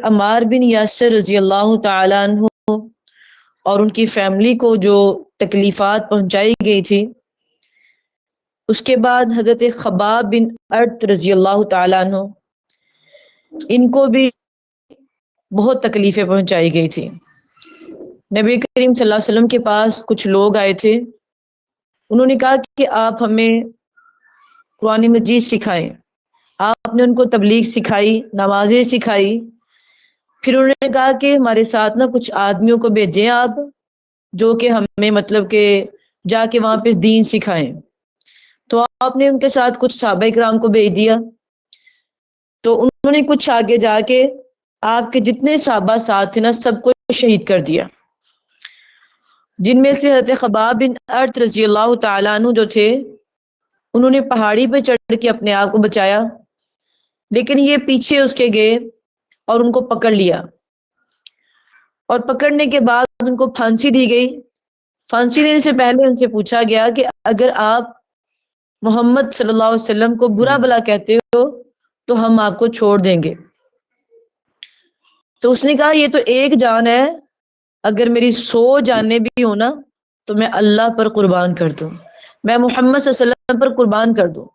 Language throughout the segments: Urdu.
عمار بن یاسر رضی اللہ تعالیٰ عنہ اور ان کی فیملی کو جو تکلیفات پہنچائی گئی تھی، اس کے بعد حضرت خباب بن ارت رضی اللہ تعالیٰ عنہ، ان کو بھی بہت تکلیفیں پہنچائی گئی تھی۔ نبی کریم صلی اللہ علیہ وسلم کے پاس کچھ لوگ آئے تھے، انہوں نے کہا کہ آپ ہمیں قرآن مجید سکھائیں۔ آپ نے ان کو تبلیغ سکھائی، نمازیں سکھائی، پھر انہوں نے کہا کہ ہمارے ساتھ کچھ آدمیوں کو بھیجیں آپ، جو کہ ہمیں مطلب کہ جا کے وہاں پہ دین سکھائیں۔ تو آپ نے ان کے ساتھ کچھ صحابہ کرام کو بھیج دیا، تو انہوں نے کچھ آگے جا کے آپ کے جتنے صحابہ ساتھ تھے سب کو شہید کر دیا، جن میں سے حضرت خباب بن ارت رضی اللہ تعالیٰ عنہ جو تھے، انہوں نے پہاڑی پہ چڑھ کے اپنے آپ کو بچایا، لیکن یہ پیچھے اس کے گئے اور ان کو پکڑ لیا، اور پکڑنے کے بعد ان کو پھانسی دی گئی۔ پھانسی دینے سے پہلے ان سے پوچھا گیا کہ اگر آپ محمد صلی اللہ علیہ وسلم کو برا بھلا کہتے ہو تو ہم آپ کو چھوڑ دیں گے۔ تو اس نے کہا یہ تو ایک جان ہے، اگر میری 100 جانیں بھی ہو تو میں اللہ پر قربان کر دوں، میں محمد صلی اللہ علیہ وسلم پر قربان کر دوں،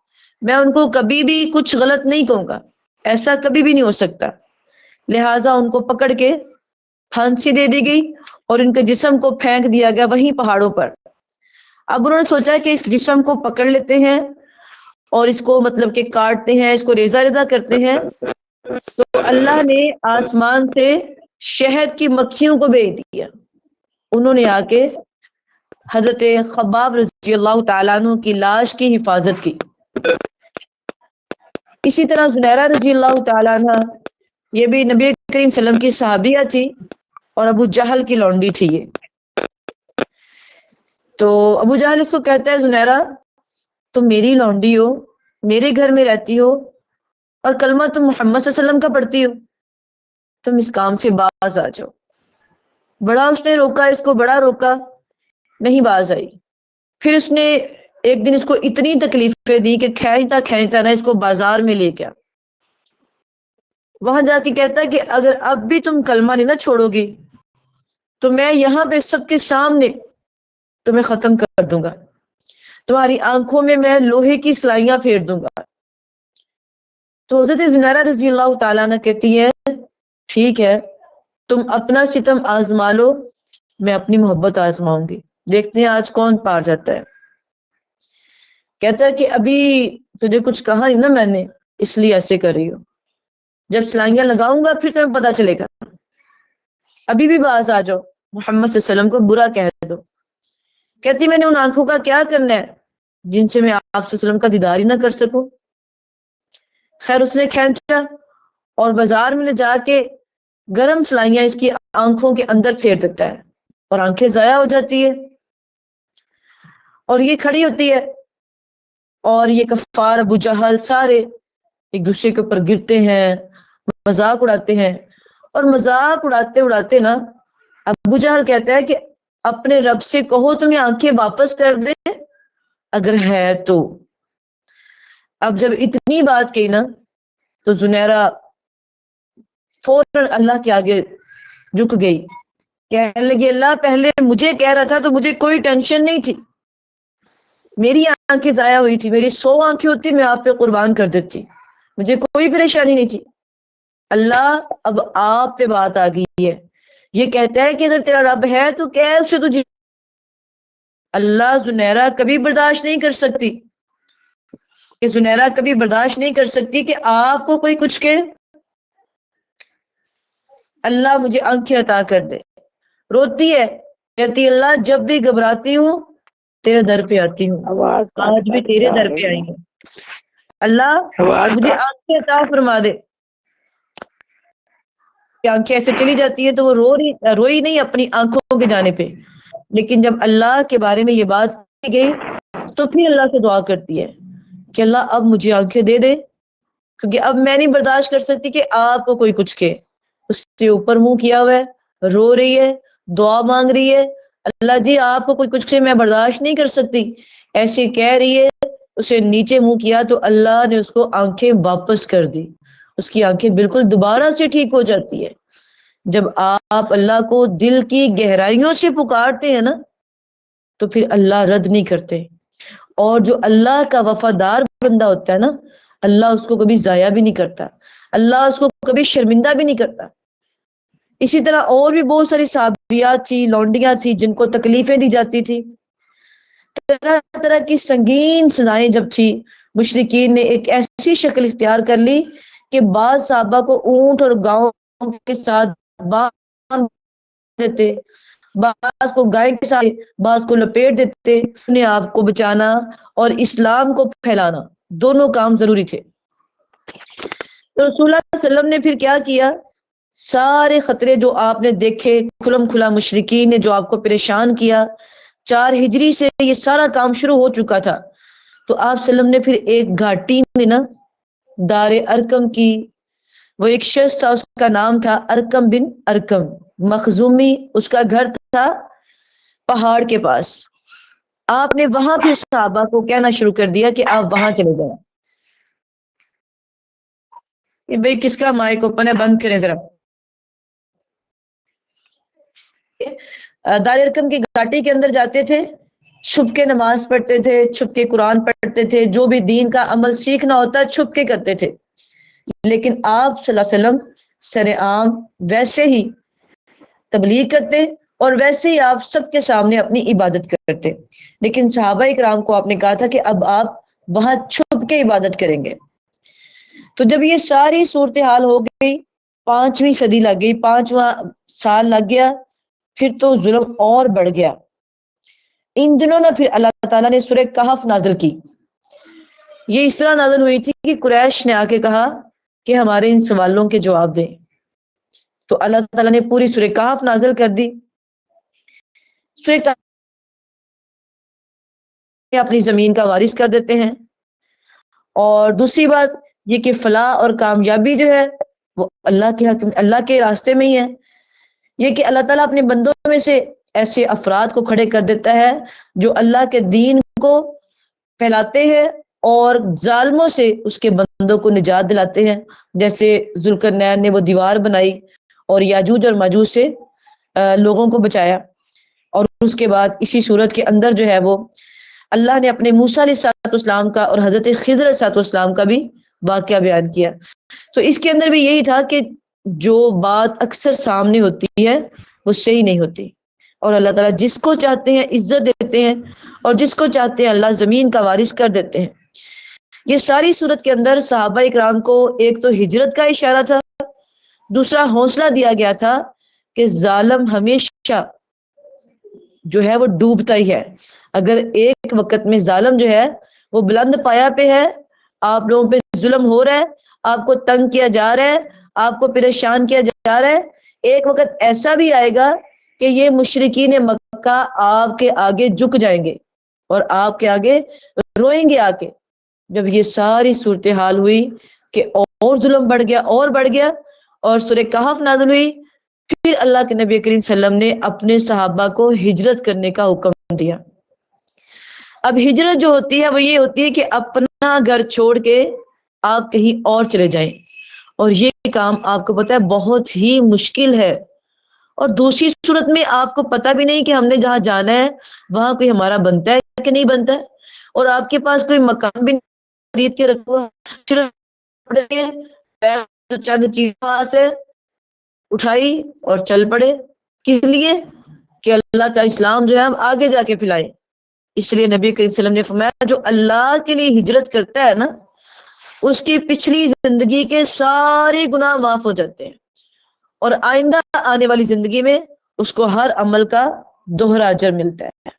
میں ان کو کبھی بھی کچھ غلط نہیں کہوں گا، ایسا کبھی بھی نہیں ہو سکتا۔ لہٰذا ان کو پکڑ کے پھانسی دے دی گئی اور ان کے جسم کو پھینک دیا گیا وہیں پہاڑوں پر۔ اب انہوں نے سوچا کہ اس جسم کو پکڑ لیتے ہیں اور اس کو مطلب کہ کاٹتے ہیں، اس کو ریزہ ریزہ کرتے ہیں، تو اللہ نے آسمان سے شہد کی مکھیوں کو بھیج دیا، انہوں نے آ کے حضرت خباب رضی اللہ تعالیٰ عنہ کی لاش کی حفاظت کی۔ اسی طرح زنیرہ رضی اللہ تعالیٰ عنہ، یہ بھی نبی کریم صلی اللہ علیہ وسلم کی صحابیہ تھی اور ابو جہل کی لونڈی تھی یہ۔ تو ابو جہل اس کو کہتا ہے زنیرہ تم میری لونڈی ہو، میرے گھر میں رہتی ہو اور کلمہ تم محمد صلی اللہ علیہ وسلم کا پڑھتی ہو، تم اس کام سے باز آ جاؤ۔ بڑا اس نے روکا، اس کو بڑا روکا، نہیں باز آئی۔ پھر اس نے ایک دن اس کو اتنی تکلیفیں دی کہ کھینچتا کھینچتا اس کو بازار میں لے گیا، وہاں جا کے کہتا کہ اگر اب بھی تم کلمہ نہیں چھوڑو گی تو میں یہاں پہ سب کے سامنے تمہیں ختم کر دوں گا، تمہاری آنکھوں میں لوہے کی سلائیاں پھیر دوں گا۔ تو حضرت زنیرہ رضی اللہ تعالیٰ عنہ کہتی ہے ٹھیک ہے، تم اپنا ستم آزما لو، میں اپنی محبت آزماؤں گی، دیکھتے ہیں آج کون پار جاتا ہے۔ کہتا ہے کہ ابھی تجھے کچھ کہا نہیں میں نے، اس لیے ایسے کر رہی ہو، جب سلائیاں لگاؤں گا پھر تمہیں پتا چلے گا، ابھی بھی باز آ جاؤ، محمد صلی اللہ علیہ وسلم کو برا کہہ دو۔ کہتی میں نے ان آنکھوں کا کیا کرنا ہے جن سے میں آپ صلی اللہ علیہ وسلم کا دیدار ہی نہ کر سکوں۔ خیر اس نے کھینچا اور بازار میں لے جا کے گرم سلائیاں اس کی آنکھوں کے اندر پھیر دیتا ہے اور آنکھیں ضائع ہو جاتی ہے، اور یہ کھڑی ہوتی ہے اور یہ کفار ابو جہل سارے ایک دوسرے کے اوپر گرتے ہیں، مذاق اڑاتے ہیں، اور مذاق اڑاتے اڑاتے ابو جہل کہتا ہے کہ اپنے رب سے کہو تمہیں آنکھیں واپس کر دے اگر ہے تو۔ اب جب اتنی بات کہی تو زنیرہ فوراً اللہ کے آگے جھک گئی، کہنے لگی اللہ پہلے مجھے کہہ رہا تھا تو مجھے کوئی ٹینشن نہیں تھی، میری آنکھیں ضائع ہوئی تھی، میری 100 آنکھیں ہوتی میں آپ پہ قربان کر دیتی، مجھے کوئی پریشانی نہیں تھی۔ اللہ اب آپ پہ بات آ گئی ہے، یہ کہتا ہے کہ اگر تیرا رب ہے تو کہہ اسے تجھے۔ اللہ زنیرہ کبھی برداشت نہیں کر سکتی کہ زنیرہ کبھی برداشت نہیں کر سکتی کہ آپ کو کوئی کچھ کہے۔ اللہ مجھے آنکھیں عطا کر دے، روتی ہے، کہتی اللہ جب بھی گھبراتی ہوں تیرے در پہ آتی ہوں، آج بھی تیرے در پہ آئی ہوں، اللہ مجھے آنکھیں عطا فرما دے۔ آنکھیں ایسے چلی جاتی ہے تو وہ روئی نہیں اپنی آنکھوں کے جانے پہ، لیکن جب اللہ کے بارے میں یہ بات کی گئی تو پھر اللہ سے دعا کرتی ہے کہ اللہ اب مجھے آنکھیں دے دے، کیونکہ اب میں نہیں برداشت کر سکتی کہ آپ کو کوئی کچھ کہے۔ اس سے اوپر منہ کیا ہوا ہے، رو رہی ہے، دعا مانگ رہی ہے، اللہ جی آپ کو کوئی کچھ کہے میں برداشت نہیں کر سکتی، ایسے کہہ رہی ہے۔ اسے نیچے منہ کیا تو اللہ نے اس کو آنکھیں واپس کر دی اس کی آنکھیں بالکل دوبارہ سے ٹھیک ہو جاتی ہے۔ جب آپ اللہ کو دل کی گہرائیوں سے پکارتے ہیں نا تو پھر اللہ رد نہیں کرتے، اور جو اللہ کا وفادار بندہ ہوتا ہے نا اللہ اس کو کبھی ضائع بھی نہیں کرتا، اللہ اس کو کبھی شرمندہ بھی نہیں کرتا۔ اسی طرح اور بھی بہت ساری صحابیات تھی، لونڈیاں تھی جن کو تکلیفیں دی جاتی تھی، طرح طرح کی سنگین سزائیں جب تھی، مشرکین نے ایک ایسی شکل اختیار کر لی کہ بعض صحابہ کو اونٹ اور گاؤں کے ساتھ باندھ دیتے، بعض کو گائے کے ساتھ، بعض کو لپیٹ دیتے۔ اپنے آپ کو بچانا اور اسلام کو پھیلانا دونوں کام ضروری تھے۔ تو رسول اللہ صلی اللہ علیہ وسلم نے پھر کیا کیا؟ سارے خطرے جو آپ نے دیکھے، کھلم کھلا مشرکین نے جو آپ کو پریشان کیا، 4 ہجری سے یہ سارا کام شروع ہو چکا تھا۔ تو آپ صلی اللہ علیہ وسلم نے پھر ایک گھاٹی میں نا دار ارکم کی، وہ ایک شخص تھا، اس کا نام تھا ارکم بن ارکم مخزومی، اس کا گھر تھا پہاڑ کے پاس۔ آپ نے وہاں پھر صحابہ کو کہنا شروع کر دیا کہ آپ وہاں چلے جائیں۔ کہ بھئی کس کا مائک اوپن ہے، بند کریں ذرا۔ دار ارکم کی گھاٹی کے اندر جاتے تھے، چھپ کے نماز پڑھتے تھے، چھپ کے قرآن پڑھتے تھے، جو بھی دین کا عمل سیکھنا ہوتا چھپ کے کرتے تھے۔ لیکن آپ صلی اللہ علیہ وسلم سر عام ویسے ہی تبلیغ کرتے اور ویسے ہی آپ سب کے سامنے اپنی عبادت کرتے، لیکن صحابہ اکرام کو آپ نے کہا تھا کہ اب آپ وہاں چھپ کے عبادت کریں گے۔ تو جب یہ ساری صورتحال ہو گئی، 5ویں صدی لگ گئی، 5واں سال لگ گیا، پھر تو ظلم اور بڑھ گیا۔ ان دنوں نہ پھر اللہ تعالیٰ نے سورہ کہف نازل کی۔ یہ اس طرح نازل ہوئی تھی کہ قریش نے آ کے کہا کہ ہمارے ان سوالوں کے جواب دیں، تو اللہ تعالیٰ نے پوری سورہ کہف نازل کر دی۔ سورہ کہف اپنی زمین کا وارث کر دیتے ہیں، اور دوسری بات یہ کہ فلاح اور کامیابی جو ہے وہ اللہ کے حق میں، اللہ کے راستے میں ہی ہے۔ یہ کہ اللہ تعالیٰ اپنے بندوں میں سے ایسے افراد کو کھڑے کر دیتا ہے جو اللہ کے دین کو پھیلاتے ہیں اور ظالموں سے اس کے بندوں کو نجات دلاتے ہیں، جیسے ذوالقرنین نے وہ دیوار بنائی اور یاجوج اور ماجوج سے لوگوں کو بچایا۔ اور اس کے بعد اسی صورت کے اندر جو ہے وہ اللہ نے اپنے موسیٰ علیہ السلام کا اور حضرت خضر علیہ السلام کا بھی واقعہ بیان کیا۔ تو اس کے اندر بھی یہی تھا کہ جو بات اکثر سامنے ہوتی ہے وہ صحیح نہیں ہوتی، اور اللہ تعالیٰ جس کو چاہتے ہیں عزت دیتے ہیں اور جس کو چاہتے ہیں اللہ زمین کا وارث کر دیتے ہیں۔ یہ ساری صورت کے اندر صحابہ اکرام کو ایک تو ہجرت کا اشارہ تھا، دوسرا حوصلہ دیا گیا تھا کہ ظالم ہمیشہ جو ہے وہ ڈوبتا ہی ہے۔ اگر ایک وقت میں ظالم جو ہے وہ بلند پایا پہ ہے، آپ لوگوں پہ ظلم ہو رہا ہے، آپ کو تنگ کیا جا رہا ہے، آپ کو پریشان کیا جا رہا ہے، ایک وقت ایسا بھی آئے گا کہ یہ مشرکین مکہ آپ کے آگے جھک جائیں گے اور آپ کے آگے روئیں گے آ کے۔ جب یہ ساری صورتحال ہوئی کہ اور ظلم بڑھ گیا اور بڑھ گیا، اور سورہ کہف نازل ہوئی، پھر اللہ کے نبی کریم صلی اللہ علیہ وسلم نے اپنے صحابہ کو ہجرت کرنے کا حکم دیا۔ اب ہجرت جو ہوتی ہے وہ یہ ہوتی ہے کہ اپنا گھر چھوڑ کے آپ کہیں اور چلے جائیں، اور یہ کام آپ کو پتہ ہے بہت ہی مشکل ہے، اور دوسری صورت میں آپ کو پتہ بھی نہیں کہ ہم نے جہاں جانا ہے وہاں کوئی ہمارا بنتا ہے کہ نہیں بنتا ہے، اور آپ کے پاس کوئی مکان بھی خرید کے رکھو، چند چیزوں سے اٹھائی اور چل پڑے، کس لیے کہ اللہ کا اسلام جو ہے ہم آگے جا کے پھیلائیں۔ اس لیے نبی کریم صلی اللہ علیہ وسلم نے فرمایا جو اللہ کے لیے ہجرت کرتا ہے نا اس کی پچھلی زندگی کے سارے گناہ معاف ہو جاتے ہیں، اور آئندہ آنے والی زندگی میں اس کو ہر عمل کا دوہرا اجر ملتا ہے۔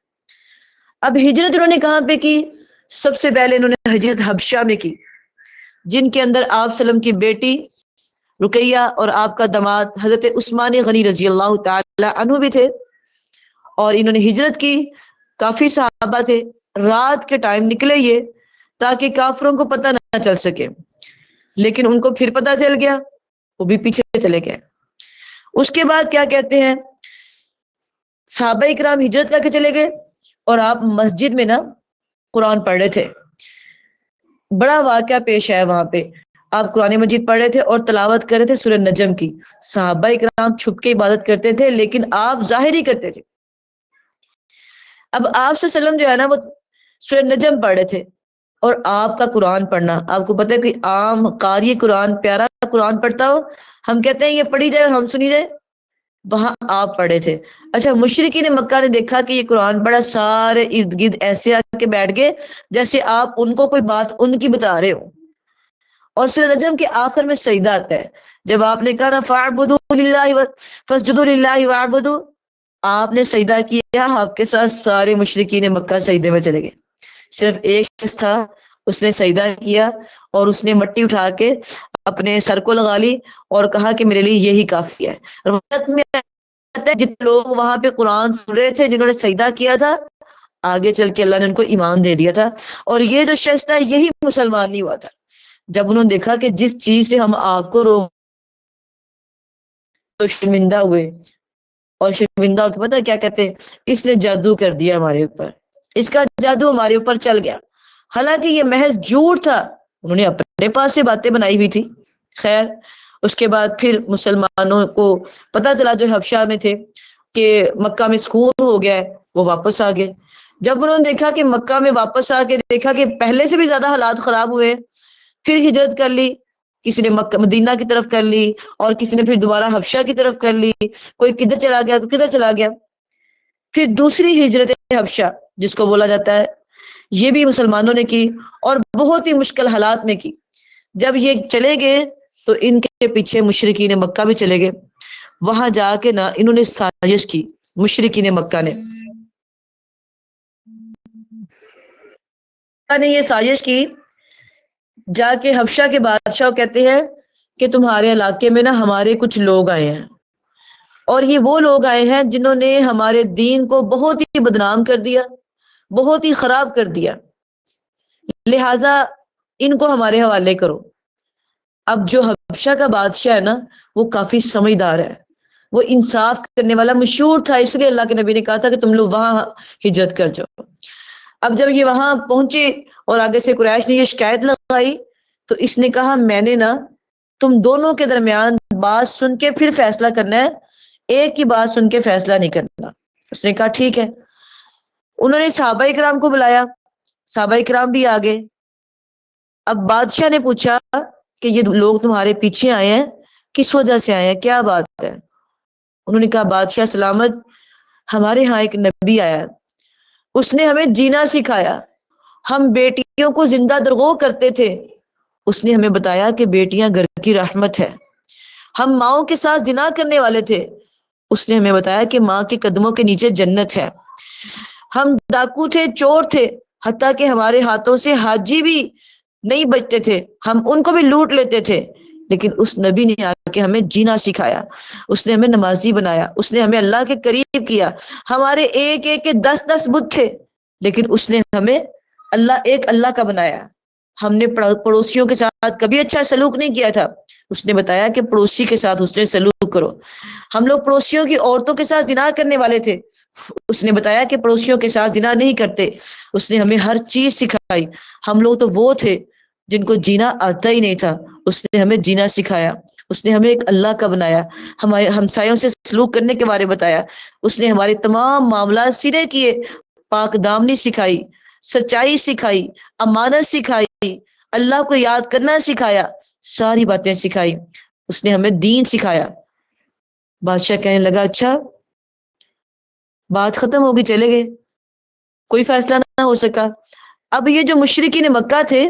اب ہجرت انہوں نے کہاں پہ کی؟ سب سے پہلے انہوں نے ہجرت حبشہ میں کی، جن کے اندر آپ صلی اللہ علیہ وسلم کی بیٹی رقیہ اور آپ کا داماد حضرت عثمان غنی رضی اللہ تعالی عنہ بھی تھے، اور انہوں نے ہجرت کی۔ کافی صحابہ تھے، رات کے ٹائم نکلے یہ تاکہ کافروں کو پتہ نہ چل سکے، لیکن ان کو پھر پتہ چل گیا، وہ بھی پیچھے چلے گئے۔ اس کے بعد کیا کہتے ہیں، صحابہ اکرام ہجرت کر کے چلے گئے اور آپ مسجد میں نا قرآن پڑھ رہے تھے۔ بڑا واقعہ پیش ہے وہاں پہ۔ آپ قرآن مجید پڑھ رہے تھے اور تلاوت کر رہے تھے سورہ نجم کی. صحابہ کرام چھپ کے عبادت کرتے تھے لیکن آپ ظاہر ہی کرتے تھے. اب آپ صلی اللہ علیہ وسلم جو ہے نا وہ سورہ نجم پڑھ رہے تھے اور آپ کا قرآن پڑھنا, آپ کو پتہ ہے کہ عام قاری قرآن پیارا قرآن پڑھتا ہو, ہم کہتے ہیں یہ پڑھی جائے اور ہم سنی جائے, وہاں آپ پڑھے تھے. اچھا مشرکین مکہ نے دیکھا کہ یہ قرآن پڑھا, سارے ارد گرد ایسے آ کے بیٹھ گئے جیسے آپ ان کو کوئی بات ان کی بتا رہے ہو. اور سورہ نجم کے آخر میں سجدہ آتا ہے. جب آپ نے کہا نا فَاعْبُدُوا لِلَّهِ فَاسْجُدُوا لِلَّهِ وَاعْبُدُوا, آپ نے سجدہ کیا, آپ کے ساتھ سارے مشرکین مکہ سجدے میں چلے گئے. صرف ایک شخص تھا, اس نے سجدہ کیا اور اس نے مٹی اٹھا کے اپنے سر کو لگا لی اور کہا کہ میرے لیے یہی کافی ہے. روایت میں آتا ہے جتنے لوگ وہاں پہ قرآن سن رہے تھے جنہوں نے سجدہ کیا تھا, آگے چل کے اللہ نے ان کو ایمان دے دیا تھا. اور یہ جو شخص تھا یہی مسلمان نہیں ہوا تھا. جب انہوں نے دیکھا کہ جس چیز سے ہم آپ کو روک تو شرمندہ ہوئے, اور شرمندہ ہو کے پتہ کیا کہتے ہیں, اس نے جادو کر دیا ہمارے اوپر, اس کا جادو ہمارے اوپر چل گیا. حالانکہ یہ محض جھوٹ تھا, انہوں نے اپنے پاس سے باتیں بنائی ہوئی تھی. خیر اس کے بعد پھر مسلمانوں کو پتہ چلا جو حبشہ میں تھے کہ مکہ میں سکون ہو گیا ہے, وہ واپس آ گئے. جب انہوں نے دیکھا کہ مکہ میں واپس آ کے دیکھا کہ پہلے سے بھی زیادہ حالات خراب ہوئے, پھر ہجرت کر لی, کسی نے مکہ مدینہ کی طرف کر لی اور کسی نے پھر دوبارہ حبشہ کی طرف کر لی, کوئی کدھر چلا گیا کوئی کدھر چلا گیا. پھر دوسری ہجرت حبشہ جس کو بولا جاتا ہے, یہ بھی مسلمانوں نے کی اور بہت ہی مشکل حالات میں کی. جب یہ چلے گئے تو ان کے پیچھے مشرکین مکہ بھی چلے گئے. وہاں جا کے نا انہوں نے سازش کی, مشرکین مکہ نے یہ سازش کی, جا کے حبشہ کے بادشاہ کہتے ہیں کہ تمہارے علاقے میں نا ہمارے کچھ لوگ آئے ہیں, اور یہ وہ لوگ آئے ہیں جنہوں نے ہمارے دین کو بہت ہی بدنام کر دیا, بہت ہی خراب کر دیا, لہٰذا ان کو ہمارے حوالے کرو. اب جو حبشہ کا بادشاہ ہے نا وہ کافی سمجھدار ہے, وہ انصاف کرنے والا مشہور تھا, اس لیے اللہ کے نبی نے کہا تھا کہ تم لوگ وہاں ہجرت کر جاؤ. اب جب یہ وہاں پہنچے اور آگے سے قریش نے یہ شکایت لگائی تو اس نے کہا میں نے نا تم دونوں کے درمیان بات سن کے پھر فیصلہ کرنا ہے, ایک کی بات سن کے فیصلہ نہیں کرنا. اس نے کہا ٹھیک ہے. انہوں نے صحابہ کرام کو بلایا, صحابہ کرام بھی آ گئے. اب بادشاہ نے پوچھا کہ یہ لوگ تمہارے پیچھے آئے ہیں کس وجہ سے آئے ہیں, کیا بات ہے؟ انہوں نے کہا بادشاہ سلامت, ہمارے ہاں ایک نبی آیا ہے, اس نے ہمیں جینا سکھایا, ہم بیٹیوں کو زندہ درگو کرتے تھے, اس نے ہمیں بتایا کہ بیٹیاں گھر کی رحمت ہے. ہم ماؤں کے ساتھ زنا کرنے والے تھے, اس نے ہمیں بتایا کہ ماں کے قدموں کے نیچے جنت ہے. ہم ڈاکو تھے, چور تھے, حتیٰ کہ ہمارے ہاتھوں سے حاجی بھی نہیں بچتے تھے, ہم ان کو بھی لوٹ لیتے تھے, لیکن اس نبی نے آ کے ہمیں جینا سکھایا, اس نے ہمیں نمازی بنایا, اس نے ہمیں اللہ کے قریب کیا. ہمارے ایک ایک کے 10 بت تھے, لیکن اس نے ہمیں ایک اللہ کا بنایا. ہم نے پڑوسیوں کے ساتھ کبھی اچھا سلوک نہیں کیا تھا, اس نے بتایا کہ پڑوسی کے ساتھ حسن سلوک کرو. ہم لوگ پڑوسیوں کی عورتوں کے ساتھ زنا کرنے والے تھے, اس نے بتایا کہ پڑوسیوں کے ساتھ زنا نہیں کرتے. اس نے ہمیں ہر چیز سکھائی. ہم لوگ تو وہ تھے جن کو جینا آتا ہی نہیں تھا, اس نے ہمیں جینا سکھایا. اس نے ہمیں ایک اللہ کا بنایا, ہمارے ہمسایوں سے سلوک کرنے کے بارے بتایا. اس نے ہمارے تمام معاملات سیدھے کیے, پاک دامنی سکھائی, سچائی سکھائی, امانت سکھائی, اللہ کو یاد کرنا سکھایا, ساری باتیں سکھائی. اس نے ہمیں دین سکھایا. بادشاہ کہنے لگا اچھا بات ختم ہوگی, چلے گئے, کوئی فیصلہ نہ ہو سکا. اب یہ جو مشرکین مکہ تھے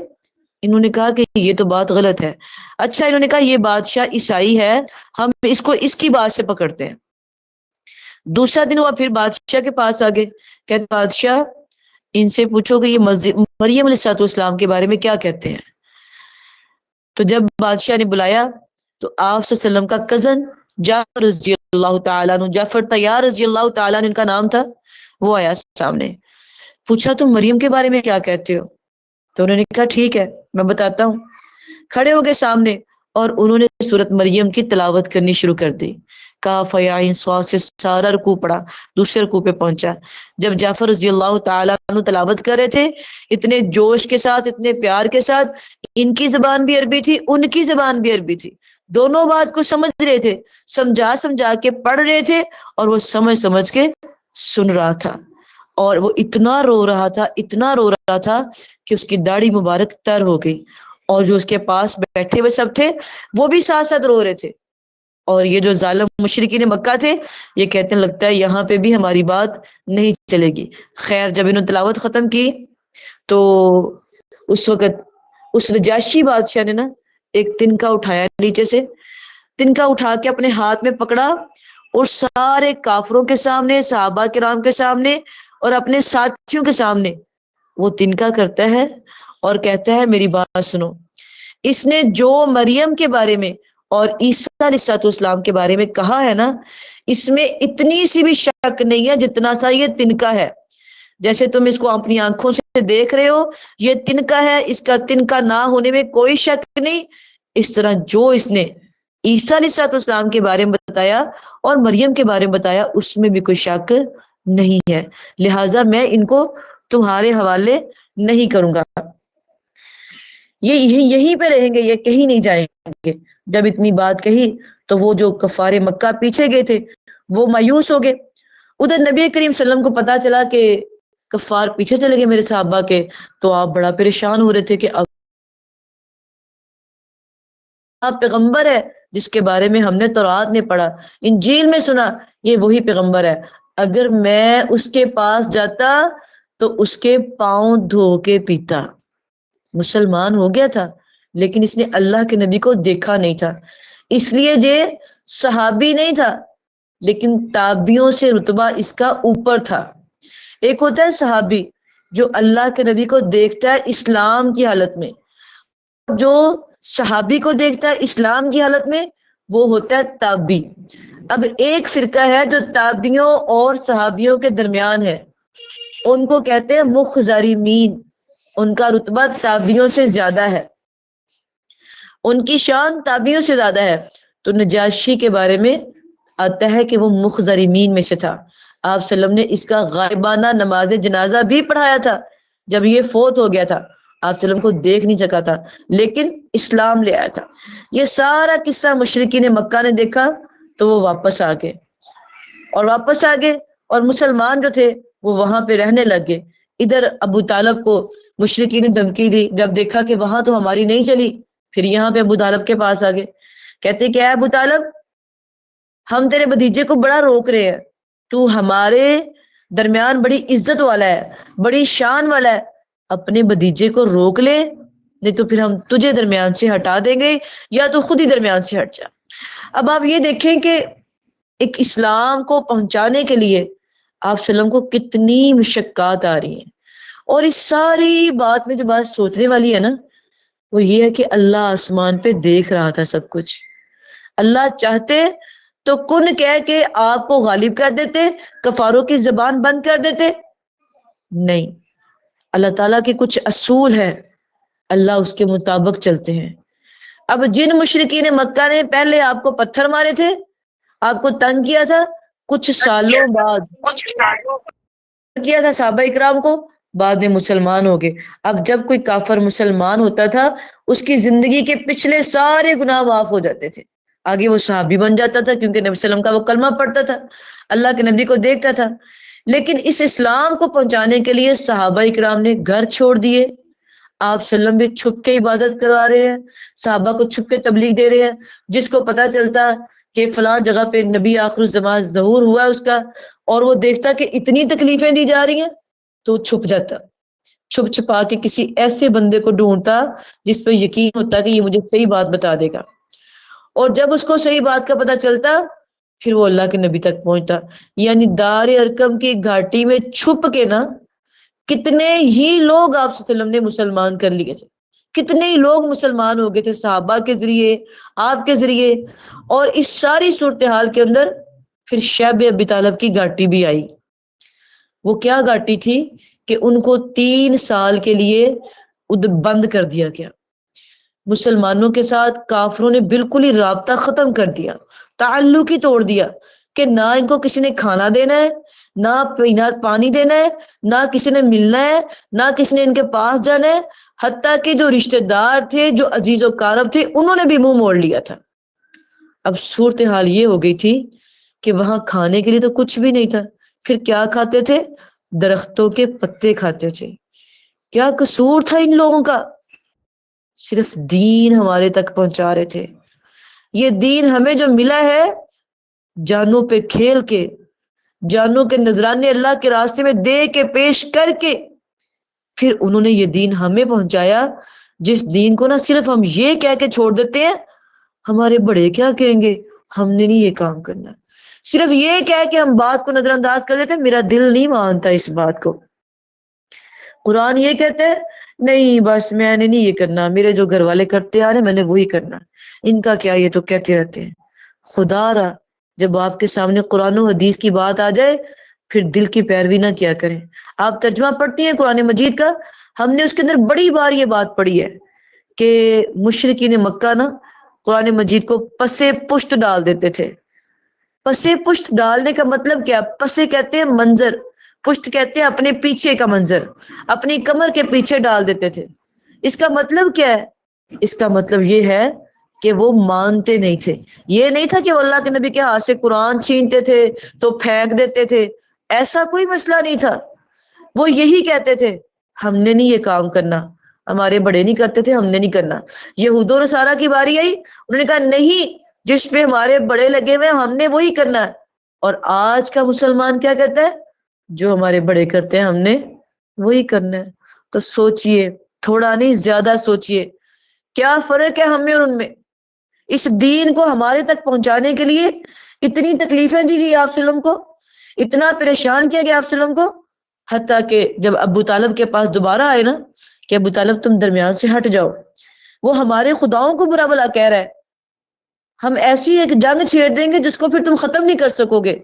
انہوں نے کہا کہ یہ تو بات غلط ہے. اچھا انہوں نے کہا یہ بادشاہ عیسائی ہے, ہم اس کو اس کی بات سے پکڑتے ہیں. دوسرا دن ہوا, پھر بادشاہ کے پاس آگے, کہتے بادشاہ ان سے پوچھو کہ یہ مریم علیہ السلام کے بارے میں کیا کہتے ہیں. تو جب بادشاہ نے بلایا تو آپ صلی اللہ علیہ وسلم کا کزن جعفر رضی اللہ تعالیٰ عنہ, جعفر طیار رضی اللہ تعالیٰ عنہ ان کا نام تھا, وہ آیا سامنے. پوچھا تم مریم کے بارے میں کیا کہتے ہو؟ تو انہوں نے کہا ٹھیک ہے میں بتاتا ہوں. کھڑے ہو گئے سامنے اور انہوں نے سورۃ مریم کی تلاوت کرنی شروع کر دی. کاف یا عین صاد سے سارا رکوع پڑھا، دوسرے رکوع پہ پہنچا۔ جب جعفر رضی اللہ تعالیٰ عنہ تلاوت کر رہے تھے اتنے جوش کے ساتھ، اتنے پیار کے ساتھ، ان کی زبان بھی عربی تھی، ان کی زبان بھی عربی تھی، دونوں بات کو سمجھ رہے تھے، سمجھا سمجھا کے پڑھ رہے تھے اور وہ سمجھ سمجھ کے سن رہا تھا، اور وہ اتنا رو رہا تھا، اتنا رو رہا تھا کہ اس کی داڑھی مبارک تر ہو گئی، اور جو اس کے پاس بیٹھے ہوئے سب تھے وہ بھی ساتھ ساتھ رو رہے تھے، اور یہ جو ظالم مشرکین مکہ تھے یہ کہتے ہیں لگتا ہے یہاں پہ بھی ہماری بات نہیں چلے گی۔ خیر جب انہوں نے تلاوت ختم کی تو اس وقت اس نجاشی بادشاہ نے نا ایک تنکا اٹھایا نیچے سے، تنکا اٹھا کے اپنے ہاتھ میں پکڑا اور سارے کافروں کے سامنے، صحابہ کرام کے سامنے اور اپنے ساتھیوں کے سامنے وہ تنکا کرتا ہے اور کہتا ہے میری بات سنو، اس نے جو مریم کے بارے میں اور عیسیٰ علیہ السلام کے بارے میں کہا ہے نا، اس میں اتنی سی بھی شک نہیں ہے جتنا سا یہ تنکا ہے، جیسے تم اس کو اپنی آنکھوں سے دیکھ رہے ہو یہ تنکا ہے، اس کا تنکا نہ ہونے میں کوئی شک نہیں، اس طرح جو اس نے عیسیٰ علیہ السلام کے بارے میں بتایا اور مریم کے بارے میں بتایا اس میں بھی کوئی شک نہیں ہے، لہٰذا میں ان کو تمہارے حوالے نہیں کروں گا، یہ یہیں پہ رہیں گے، یہ کہیں نہیں جائیں گے۔ جب اتنی بات کہی تو وہ جو کفار مکہ پیچھے گئے تھے وہ مایوس ہو گئے، ادھر نبی کریم صلی اللہ علیہ وسلم کو پتا چلا کہ کفار پیچھے چلے گئے میرے صحابہ کے، تو آپ بڑا پریشان ہو رہے تھے کہ اب آپ پیغمبر ہے جس کے بارے میں ہم نے تورات میں پڑھا، انجیل میں سنا، یہ وہی پیغمبر ہے، اگر میں اس کے پاس جاتا تو اس کے پاؤں دھو کے پیتا۔ مسلمان ہو گیا تھا لیکن اس نے اللہ کے نبی کو دیکھا نہیں تھا، اس لیے یہ صحابی نہیں تھا لیکن تابعیوں سے رتبہ اس کا اوپر تھا۔ ایک ہوتا ہے صحابی جو اللہ کے نبی کو دیکھتا ہے اسلام کی حالت میں، جو صحابی کو دیکھتا ہے اسلام کی حالت میں وہ ہوتا ہے تابعی۔ اب ایک فرقہ ہے جو تابعیوں اور صحابیوں کے درمیان ہے، ان کو کہتے ہیں مخضرمین، ان کا رتبہ تابعیوں سے زیادہ ہے، ان کی شان تابعیوں سے زیادہ ہے۔ تو نجاشی کے بارے میں آتا ہے کہ وہ مخضرمین میں سے تھا، آپ صلی اللہ علیہ وسلم نے اس کا غائبانہ نماز جنازہ بھی پڑھایا تھا، جب یہ فوت ہو گیا تھا آپ صلی اللہ علیہ وسلم کو دیکھ نہیں سکا تھا لیکن اسلام لے آیا تھا۔ یہ سارا قصہ مشرکین مکہ نے دیکھا تو وہ واپس آ گئے اور مسلمان جو تھے وہ وہاں پہ رہنے لگ گئے۔ ادھر ابو طالب کو مشرکین نے دھمکی دی، جب دیکھا کہ وہاں تو ہماری نہیں چلی پھر یہاں پہ ابو طالب کے پاس آ گئے، کہتے کیا ہے ابو طالب، ہم تیرے بھتیجے کو بڑا روک رہے ہیں، تو ہمارے درمیان بڑی عزت والا ہے، بڑی شان والا ہے، اپنے بھتیجے کو روک لے نہیں تو پھر ہم تجھے درمیان سے ہٹا دیں گے یا تو خود ہی درمیان سے ہٹ جا۔ اب آپ یہ دیکھیں کہ ایک اسلام کو پہنچانے کے لیے آپ صلی اللہ علیہ وسلم کو کتنی مشقات آ رہی ہیں، اور اس ساری بات میں جو بات سوچنے والی ہے نا وہ یہ ہے کہ اللہ آسمان پہ دیکھ رہا تھا سب کچھ، اللہ چاہتے تو کن کہہ کے آپ کو غالب کر دیتے، کفاروں کی زبان بند کر دیتے، نہیں، اللہ تعالیٰ کے کچھ اصول ہیں، اللہ اس کے مطابق چلتے ہیں۔ اب جن مشرکین مکہ نے پہلے آپ کو پتھر مارے تھے، آپ کو تنگ کیا تھا، کچھ سالوں بعد کیا تھا صحابہ اکرام کو، بعد میں مسلمان ہو گئے۔ اب جب کوئی کافر مسلمان ہوتا تھا اس کی زندگی کے پچھلے سارے گناہ معاف ہو جاتے تھے، آگے وہ صحابی بن جاتا تھا کیونکہ نبی صلی اللہ علیہ وسلم کا وہ کلمہ پڑھتا تھا، اللہ کے نبی کو دیکھتا تھا۔ لیکن اس اسلام کو پہنچانے کے لیے صحابہ اکرام نے گھر چھوڑ دیے، آپ صلی اللہ علیہ وسلم بھی چھپ کے عبادت کروا رہے ہیں، صحابہ کو چھپ کے تبلیغ دے رہے ہیں، جس کو پتا چلتا کہ فلاں جگہ پہ نبی آخر الزمان ظہور ہوا ہے اس کا، اور وہ دیکھتا کہ اتنی تکلیفیں دی جا رہی ہیں تو چھپ جاتا، چھپ چھپا کے کسی ایسے بندے کو ڈھونڈتا جس پہ یقین ہوتا کہ یہ مجھے صحیح بات بتا دے گا، اور جب اس کو صحیح بات کا پتا چلتا پھر وہ اللہ کے نبی تک پہنچتا۔ یعنی دار ارقم کی گھاٹی میں چھپ کے نا کتنے ہی لوگ آپ صلی اللہ علیہ وسلم نے مسلمان کر لیے تھے، کتنے ہی لوگ مسلمان ہو گئے تھے صحابہ کے ذریعے، آپ کے ذریعے، اور اس ساری صورتحال کے اندر پھر شیب ابی طالب کی گھاٹی بھی آئی۔ وہ کیا گھاٹی تھی کہ ان کو 3 سال کے لیے بند کر دیا گیا، مسلمانوں کے ساتھ کافروں نے بالکل ہی رابطہ ختم کر دیا، تعلق ہی توڑ دیا کہ نہ ان کو کسی نے کھانا دینا ہے، نہ پینا پانی دینا ہے، نہ کسی نے ملنا ہے، نہ کسی نے ان کے پاس جانا ہے، حتیٰ کہ جو رشتہ دار تھے، جو عزیز و کارب تھے، انہوں نے بھی منہ موڑ لیا تھا۔ اب صورتحال یہ ہو گئی تھی کہ وہاں کھانے کے لیے تو کچھ بھی نہیں تھا، پھر کیا کھاتے تھے؟ درختوں کے پتے کھاتے تھے۔ کیا قصور تھا ان لوگوں کا؟ صرف دین ہمارے تک پہنچا رہے تھے۔ یہ دین ہمیں جو ملا ہے، جانوں پہ کھیل کے، جانوں کے نذرانے اللہ کے راستے میں دے کے، پیش کر کے، پھر انہوں نے یہ دین ہمیں پہنچایا، جس دین کو نہ صرف ہم یہ کہہ کے چھوڑ دیتے ہیں ہمارے بڑے کیا کہیں گے، ہم نے نہیں یہ کام کرنا، صرف یہ کہہ کے ہم بات کو نظر انداز کر دیتے ہیں، میرا دل نہیں مانتا اس بات کو۔ قرآن یہ کہتے ہیں نہیں بس میں نے نہیں یہ کرنا، میرے جو گھر والے کرتے آ رہے میں نے وہی کرنا، ان کا کیا، یہ تو کہتے رہتے ہیں۔ خدا را جب آپ کے سامنے قرآن و حدیث کی بات آ جائے پھر دل کی پیروی نہ کیا کریں۔ آپ ترجمہ پڑھتی ہیں قرآن مجید کا، ہم نے اس کے اندر بڑی بار یہ بات پڑھی ہے کہ مشرکین مکہ نا قرآن مجید کو پسے پشت ڈال دیتے تھے۔ پسے پشت ڈالنے کا مطلب کیا؟ پسے کہتے ہیں منظر، پشت کہتے ہیں اپنے پیچھے کا منظر، اپنی کمر کے پیچھے ڈال دیتے تھے۔ اس کا مطلب کیا ہے؟ اس کا مطلب یہ ہے کہ وہ مانتے نہیں تھے۔ یہ نہیں تھا کہ وہ اللہ کے نبی کے ہاتھ سے قرآن چھینتے تھے تو پھینک دیتے تھے، ایسا کوئی مسئلہ نہیں تھا۔ وہ یہی کہتے تھے ہم نے نہیں یہ کام کرنا، ہمارے بڑے نہیں کرتے تھے، ہم نے نہیں کرنا۔ یہود و نصارہ کی باری آئی، انہوں نے کہا نہیں، جس پہ ہمارے بڑے لگے ہوئے ہم نے وہی کرنا ہے۔ اور آج کا مسلمان کیا کہتا ہے؟ جو ہمارے بڑے کرتے ہیں ہم نے وہی کرنا ہے۔ تو سوچئے، تھوڑا نہیں زیادہ سوچئے، کیا فرق ہے ہم میں اور ان میں؟ اس دین کو ہمارے تک پہنچانے کے لیے اتنی تکلیفیں دی گئی آپ سلم کو، اتنا پریشان کیا گیا آپ سلم کو، حتیٰ کہ جب ابو طالب کے پاس دوبارہ آئے نا کہ ابو طالب تم درمیان سے ہٹ جاؤ، وہ ہمارے خداؤں کو برا بلا کہہ رہا ہے، ہم ایسی ایک جنگ چھیڑ دیں گے جس کو پھر تم ختم نہیں کر سکو گے۔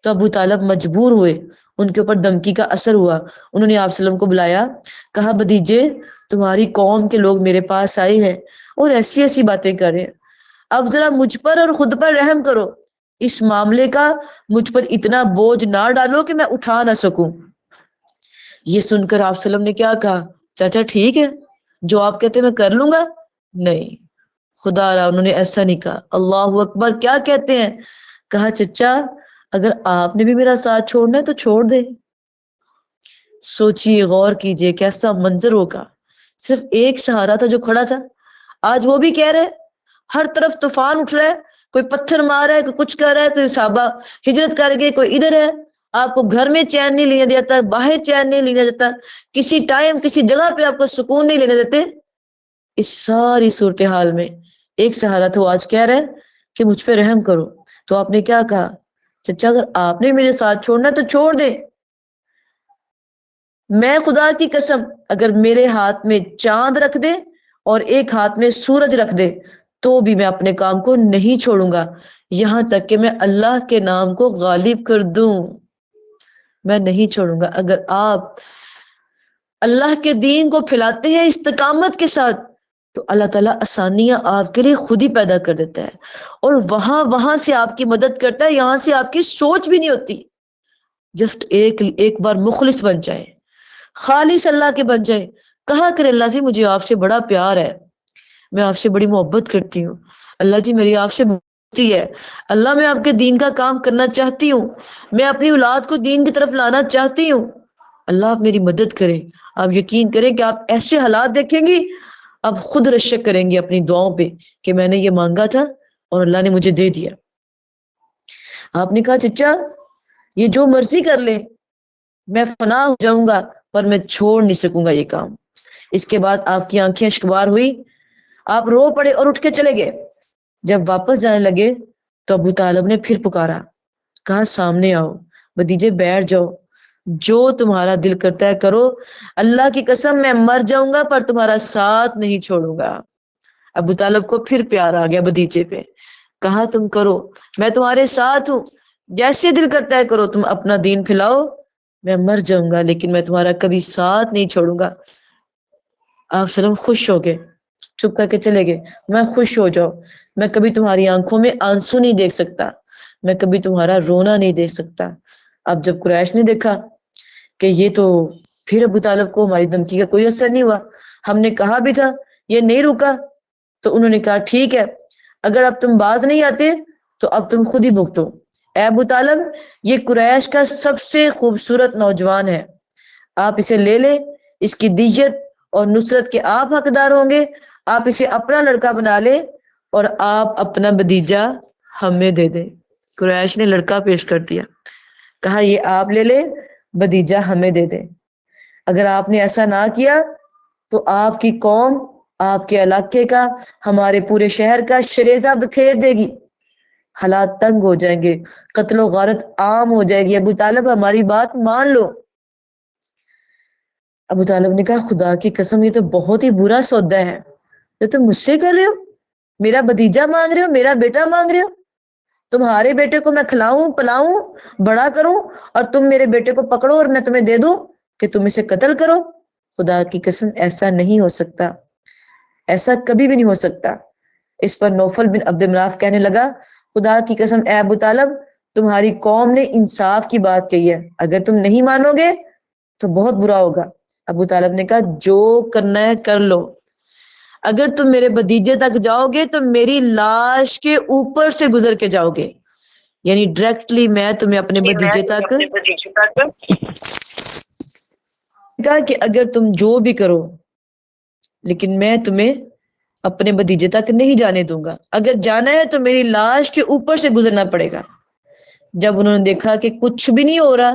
تو ابو طالب مجبور ہوئے، ان کے اوپر دھمکی کا اثر ہوا، انہوں نے آپ سلم کو بلایا، کہا بھتیجے تمہاری قوم کے لوگ میرے پاس آئے ہیں اور ایسی ایسی باتیں کر رہے ہیں، اب ذرا مجھ پر اور خود پر رحم کرو، اس معاملے کا مجھ پر اتنا بوجھ نہ ڈالو کہ میں اٹھا نہ سکوں۔ یہ سن کر آپ سلم نے کیا کہا؟ چاچا ٹھیک ہے، جو آپ کہتے میں کر لوں گا۔ نہیں، خدا را انہوں نے ایسا نہیں کہا۔ اللہ اکبر، کیا کہتے ہیں؟ کہا چچا اگر آپ نے بھی میرا ساتھ چھوڑنا ہے تو چھوڑ دے۔ سوچئے، غور کیجئے کیسا منظر ہوگا۔ صرف ایک سہارا تھا جو کھڑا تھا، آج وہ بھی کہہ رہے، ہر طرف طوفان اٹھ رہا ہے، کوئی پتھر مار رہا ہے، کوئی کچھ کر رہا ہے، کوئی صحابہ ہجرت کر گئے، کوئی ادھر ہے، آپ کو گھر میں چین نہیں لینے دیتا، باہر چین نہیں لینے دیتا، کسی ٹائم کسی جگہ پہ آپ کو سکون نہیں لینے دیتے۔ اس ساری صورتحال میں ایک سہارا تھا، وہ آج کہہ رہا ہے کہ مجھ پہ رحم کرو۔ تو آپ نے کیا کہا؟ چچا اگر آپ نے میرے ساتھ چھوڑنا تو چھوڑ دے، میں خدا کی قسم اگر میرے ہاتھ میں چاند رکھ دے اور ایک ہاتھ میں سورج رکھ دے تو بھی میں اپنے کام کو نہیں چھوڑوں گا، یہاں تک کہ میں اللہ کے نام کو غالب کر دوں، میں نہیں چھوڑوں گا۔ اگر آپ اللہ کے دین کو پھیلاتے ہیں استقامت کے ساتھ تو اللہ تعالیٰ آسانیاں آپ کے لیے خود ہی پیدا کر دیتا ہے، اور وہاں سے آپ کی مدد کرتا ہے، یہاں سے آپ کی سوچ بھی نہیں ہوتی۔ جسٹ ایک بار مخلص بن جائے، خالص اللہ کے بن جائے، کہا کرے اللہ جی مجھے آپ سے بڑا پیار ہے، میں آپ سے بڑی محبت کرتی ہوں، اللہ جی میری آپ سے محبت ہے، اللہ میں آپ کے دین کا کام کرنا چاہتی ہوں، میں اپنی اولاد کو دین کی طرف لانا چاہتی ہوں، اللہ آپ میری مدد کریں۔ آپ یقین کریں کہ آپ ایسے حالات دیکھیں گی، آپ خود رشک کریں گے اپنی دعاؤں پہ کہ میں نے یہ مانگا تھا اور اللہ نے مجھے دے دیا۔ آپ نے کہا چچا یہ جو مرضی کر لے، میں فنا ہو جاؤں گا پر میں چھوڑ نہیں سکوں گا یہ کام۔ اس کے بعد آپ کی آنکھیں اشکبار ہوئی، آپ رو پڑے اور اٹھ کے چلے گئے۔ جب واپس جانے لگے تو ابو طالب نے پھر پکارا، کہا سامنے آؤ بھتیجے، بیٹھ جاؤ، جو تمہارا دل کرتا ہے کرو، اللہ کی قسم میں مر جاؤں گا پر تمہارا ساتھ نہیں چھوڑوں گا۔ ابو طالب کو پھر پیار آ گیا بھتیجے پہ، کہا تم کرو، میں تمہارے ساتھ ہوں، جیسے دل کرتا ہے کرو، تم اپنا دین پھیلاؤ، میں مر جاؤں گا لیکن میں تمہارا کبھی ساتھ نہیں چھوڑوں گا۔ آپ سلم خوش ہو گئے، چپ کر کے چلے گئے. میں خوش ہو جاؤ, میں کبھی تمہاری آنکھوں میں آنسو نہیں دیکھ سکتا, میں کبھی تمہارا رونا نہیں دیکھ سکتا. اب جب قریش نے دیکھا کہ یہ تو پھر ابو طالب کو ہماری دھمکی کا کوئی اثر نہیں ہوا, ہم نے کہا بھی تھا یہ نہیں رکا, تو انہوں نے کہا ٹھیک ہے, اگر اب تم باز نہیں آتے تو اب تم خود ہی بھگتو. اے ابو طالب, یہ قریش کا سب سے خوبصورت نوجوان ہے, آپ اسے لے لیں, اس کی دیت اور نصرت کے آپ حقدار ہوں گے. آپ اسے اپنا لڑکا بنا لیں اور آپ اپنا بھتیجا ہمیں دے دیں. قریش نے لڑکا پیش کر دیا, کہا یہ آپ لے لیں, بھتیجا ہمیں دے دیں. اگر آپ نے ایسا نہ کیا تو آپ کی قوم آپ کے علاقے کا, ہمارے پورے شہر کا شریزہ بکھیر دے گی, حالات تنگ ہو جائیں گے, قتل و غارت عام ہو جائے گی. ابو طالب ہماری بات مان لو. ابو طالب نے کہا خدا کی قسم یہ تو بہت ہی برا سودا ہے جو تم مجھ سے کر رہے ہو. میرا بھتیجا مانگ رہے ہو, میرا بیٹا مانگ رہے ہو. تمہارے بیٹے کو میں کھلاؤں پلاؤں بڑا کروں اور تم میرے بیٹے کو پکڑو اور میں تمہیں دے دوں کہ تم اسے قتل کرو. خدا کی قسم ایسا نہیں ہو سکتا, ایسا کبھی بھی نہیں ہو سکتا. اس پر نوفل بن عبد مناف کہنے لگا خدا کی قسم اے ابو طالب, تمہاری قوم نے انصاف کی بات کہی ہے, اگر تم نہیں مانو گے تو بہت برا ہوگا. ابو طالب نے کہا جو کرنا ہے کر لو, اگر تم میرے بھتیجے تک جاؤ گے تو میری لاش کے اوپر سے گزر کے جاؤ گے, یعنی ڈائریکٹلی میں تمہیں اپنے بھتیجے تک. کہا کہ اگر تم جو بھی کرو لیکن میں تمہیں اپنے بھتیجے تک نہیں جانے دوں گا, اگر جانا ہے تو میری لاش کے اوپر سے گزرنا پڑے گا. جب انہوں نے دیکھا کہ کچھ بھی نہیں ہو رہا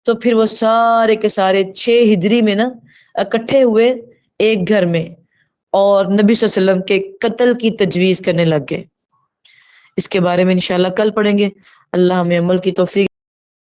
تو پھر وہ سارے کے سارے 6 ہجری میں نا اکٹھے ہوئے ایک گھر میں اور نبی صلی اللہ علیہ وسلم کے قتل کی تجویز کرنے لگ گئے. اس کے بارے میں انشاءاللہ کل پڑھیں گے. اللہ ہمیں عمل کی توفیق